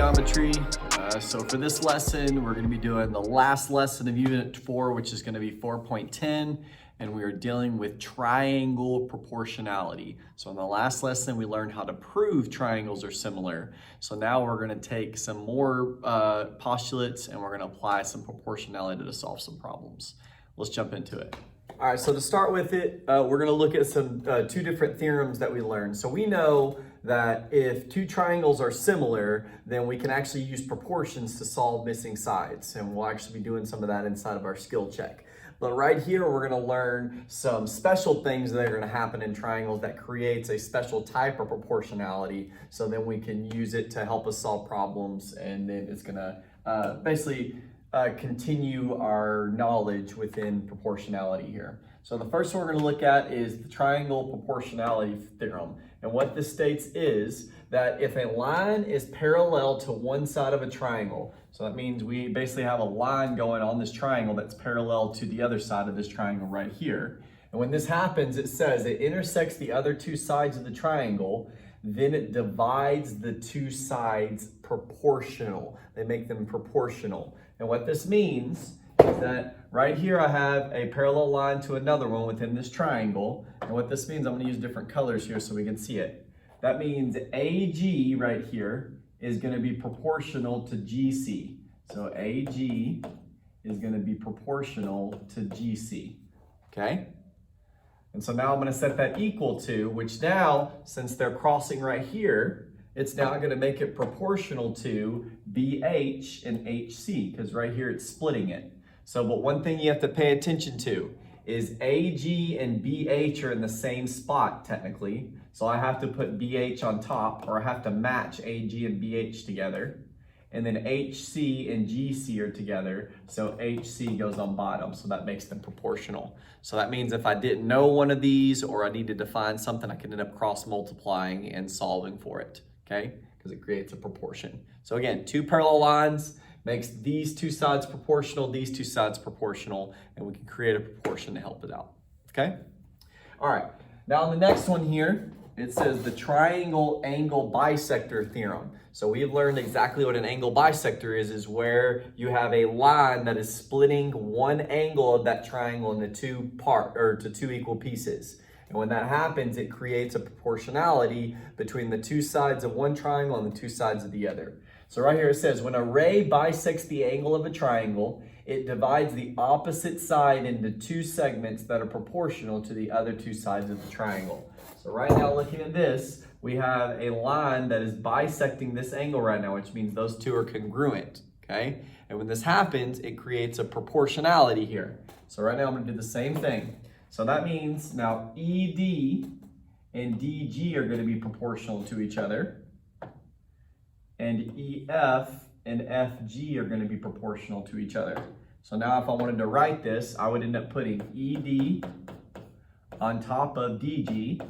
geometry. So for this lesson, we're going to be doing the last lesson of Unit 4, which is going to be 4.10, and we are dealing with triangle proportionality. So in the last lesson, we learned how to prove triangles are similar. So now we're going to take some more postulates and we're going to apply some proportionality to solve some problems. Let's jump into it. All right, so to start with it, we're going to look at some two different theorems that we learned. So we know that if two triangles are similar, then we can actually use proportions to solve missing sides. And we'll actually be doing some of that inside of our skill check. But right here, we're going to learn some special things that are going to happen in triangles that creates a special type of proportionality. So then we can use it to help us solve problems. And then it's going to basically continue our knowledge within proportionality here. So the first one we're going to look at is the triangle proportionality theorem. And what this states is that if a line is parallel to one side of a triangle, so that means we basically have a line going on this triangle that's parallel to the other side of this triangle right here. And when this happens, it says it intersects the other two sides of the triangle, then it divides the two sides proportional. They make them proportional. And what this means is that right here I have a parallel line to another one within this triangle. And what this means, I'm going to use different colors here so we can see it. That means AG right here is going to be proportional to GC. So AG is going to be proportional to GC. Okay? And so now I'm going to set that equal to, which now, since they're crossing right here, it's now going to make it proportional to BH and HC, because right here it's splitting it. So, but one thing you have to pay attention to is AG and BH are in the same spot technically. So I have to put BH on top, or I have to match AG and BH together. And then HC and GC are together, so HC goes on bottom, so that makes them proportional. So that means if I didn't know one of these or I needed to find something, I can end up cross-multiplying and solving for it, okay? Because it creates a proportion. So again, two parallel lines makes these two sides proportional, these two sides proportional, and we can create a proportion to help it out, okay? All right, now on the next one here, it says the triangle angle bisector theorem. So we've learned exactly what an angle bisector is where you have a line that is splitting one angle of that triangle into two equal pieces. And when that happens, it creates a proportionality between the two sides of one triangle and the two sides of the other. So right here it says, when a ray bisects the angle of a triangle, it divides the opposite side into two segments that are proportional to the other two sides of the triangle. So right now, looking at this, we have a line that is bisecting this angle right now, which means those two are congruent, okay? And when this happens, it creates a proportionality here. So right now, I'm gonna do the same thing. So that means now ED and DG are gonna be proportional to each other. And EF and FG are gonna be proportional to each other. So now if I wanted to write this, I would end up putting ED on top of DG.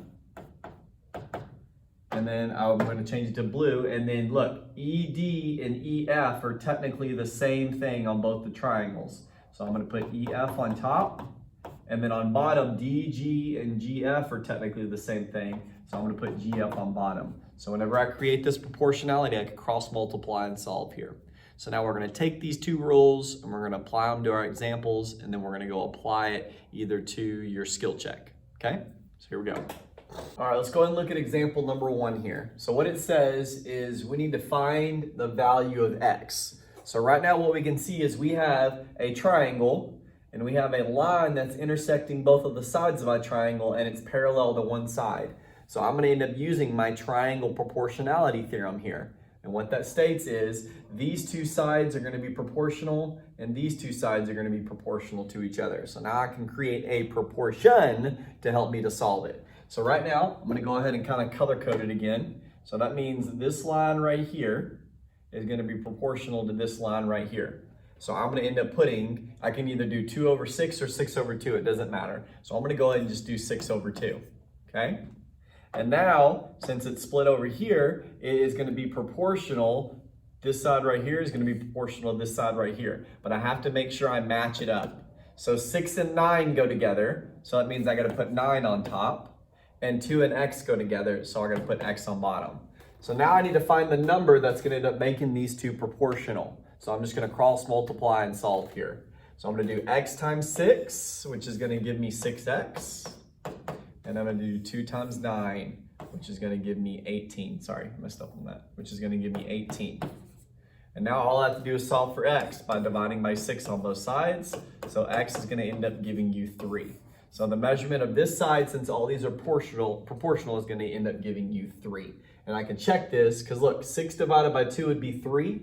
And then I'm going to change it to blue. And then look, ED and EF are technically the same thing on both the triangles. So I'm going to put EF on top. And then on bottom, DG and GF are technically the same thing. So I'm going to put GF on bottom. So whenever I create this proportionality, I can cross multiply and solve here. So now we're going to take these two rules and we're going to apply them to our examples. And then we're going to go apply it either to your skill check. Okay, so here we go. All right, let's go ahead and look at example number 1 here. So what it says is we need to find the value of x. So right now what we can see is we have a triangle and we have a line that's intersecting both of the sides of my triangle and it's parallel to one side. So I'm going to end up using my triangle proportionality theorem here. And what that states is these two sides are going to be proportional and these two sides are going to be proportional to each other. So now I can create a proportion to help me to solve it. So right now, I'm going to go ahead and kind of color code it again. So that means this line right here is going to be proportional to this line right here. So I'm going to end up putting, I can either do 2 over 6 or 6 over 2, it doesn't matter. So I'm going to go ahead and just do 6 over 2, okay? And now, since it's split over here, it is going to be proportional. This side right here is going to be proportional to this side right here. But I have to make sure I match it up. So 6 and 9 go together. So that means I got to put 9 on top. And 2 and x go together. So I got to put x on bottom. So now I need to find the number that's going to end up making these two proportional. So I'm just going to cross multiply and solve here. So I'm going to do x times 6, which is going to give me 6x. And I'm going to do 2 times 9, which is going to give me 18. Sorry, I messed up on that, which is going to give me 18. And now all I have to do is solve for x by dividing by 6 on both sides. So x is going to end up giving you 3. So the measurement of this side, since all these are proportional, is going to end up giving you 3. And I can check this because look, 6 divided by 2 would be 3.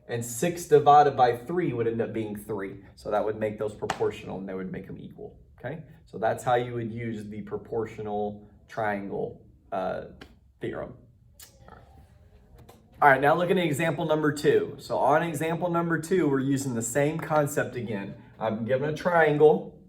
And 6 divided by 3 would end up being 3. So that would make those proportional and they would make them equal. Okay? So that's how you would use the proportional triangle theorem. All right, now look at example number 2. So on example number 2, we're using the same concept again. I've been given a triangle,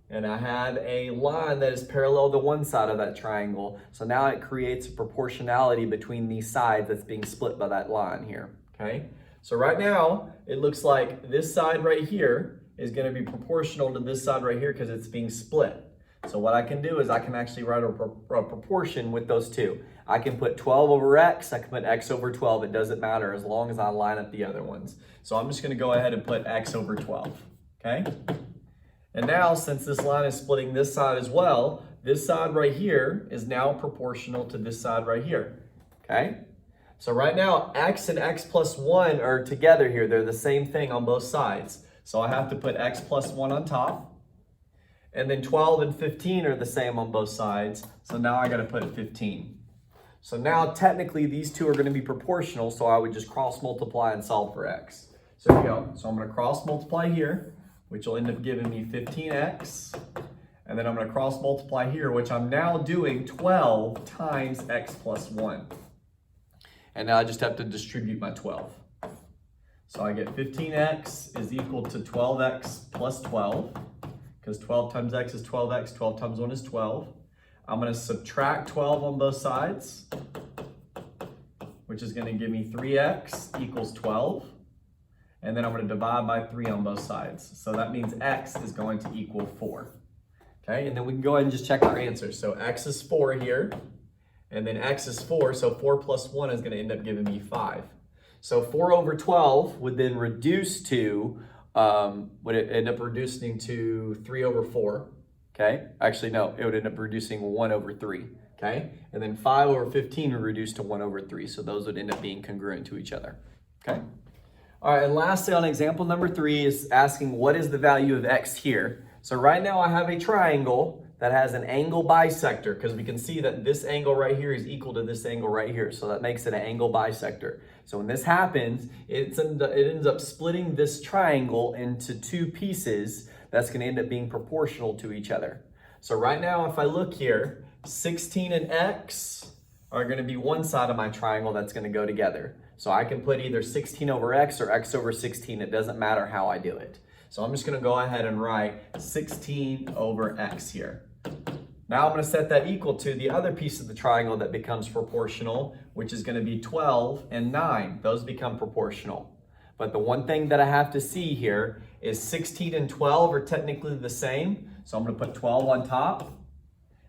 and I had a line that is parallel to one side of that triangle. So now it creates a proportionality between these sides that's being split by that line here, okay? So right now, it looks like this side right here is gonna be proportional to this side right here because it's being split. So what I can do is I can actually write a proportion with those two. I can put 12 over x, I can put x over 12, it doesn't matter as long as I line up the other ones. So I'm just gonna go ahead and put x over 12, okay? And now, since this line is splitting this side as well, this side right here is now proportional to this side right here, okay? So right now, x and x plus 1 are together here. They're the same thing on both sides. So I have to put x plus 1 on top. And then 12 and 15 are the same on both sides. So now I got to put 15. So now, technically, these two are going to be proportional. So I would just cross multiply and solve for x. So here we go. So I'm going to cross multiply here, which will end up giving me 15x. And then I'm going to cross multiply here, which I'm now doing 12 times x plus 1. And now I just have to distribute my 12. So I get 15x is equal to 12x plus 12, because 12 times x is 12x, 12 times 1 is 12. I'm going to subtract 12 on both sides, which is going to give me 3x equals 12. And then I'm going to divide by 3 on both sides. So that means x is going to equal 4. Okay, and then we can go ahead and just check our answers. So x is 4 here. And then x is 4, so 4 plus 1 is going to end up giving me 5. So 4 over 12 would then reduce to, would it end up reducing to 3 over 4, okay? Actually, no, it would end up reducing 1 over 3, okay? And then 5 over 15 would reduce to 1 over 3, so those would end up being congruent to each other, okay? All right, and lastly on example number 3 is asking what is the value of x here? So right now I have a triangle that has an angle bisector, because we can see that this angle right here is equal to this angle right here. So that makes it an angle bisector. So when this happens, it ends up splitting this triangle into two pieces that's going to end up being proportional to each other. So right now, if I look here, 16 and x are going to be one side of my triangle that's going to go together. So I can put either 16 over x or x over 16. It doesn't matter how I do it. So I'm just going to go ahead and write 16 over x here. Now I'm going to set that equal to the other piece of the triangle that becomes proportional, which is going to be 12 and 9. Those become proportional. But the one thing that I have to see here is 16 and 12 are technically the same. So I'm going to put 12 on top.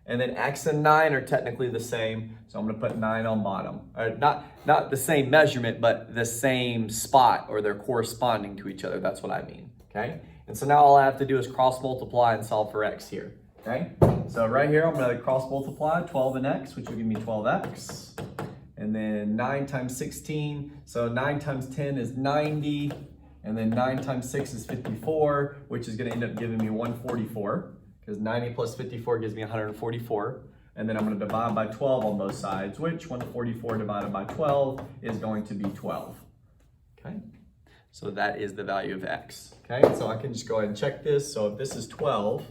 And then x and 9 are technically the same. So I'm going to put 9 on bottom. Not the same measurement, but the same spot, or they're corresponding to each other. That's what I mean. Okay? And so now all I have to do is cross multiply and solve for x here. Okay, so right here, I'm going to cross multiply 12 and x, which will give me 12x. And then 9 times 16, so 9 times 10 is 90. And then 9 times 6 is 54, which is going to end up giving me 144. Because 90 plus 54 gives me 144. And then I'm going to divide by 12 on both sides, which 144 divided by 12 is going to be 12. Okay, so that is the value of x. Okay, so I can just go ahead and check this. So if this is 12,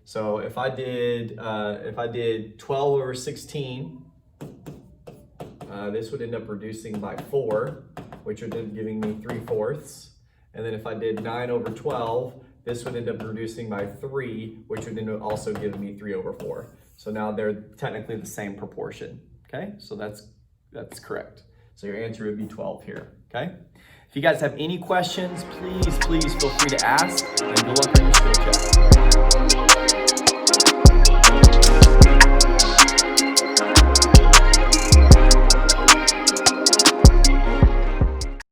so if I did 12 over 16, this would end up reducing by 4, which would end up giving me 3/4. And then if I did 9 over 12, this would end up reducing by 3, which would end up also giving me 3 over 4. So now they're technically the same proportion. Okay, so that's correct. So your answer would be 12 here. Okay. If you guys have any questions, please feel free to ask, and good luck on your skill check.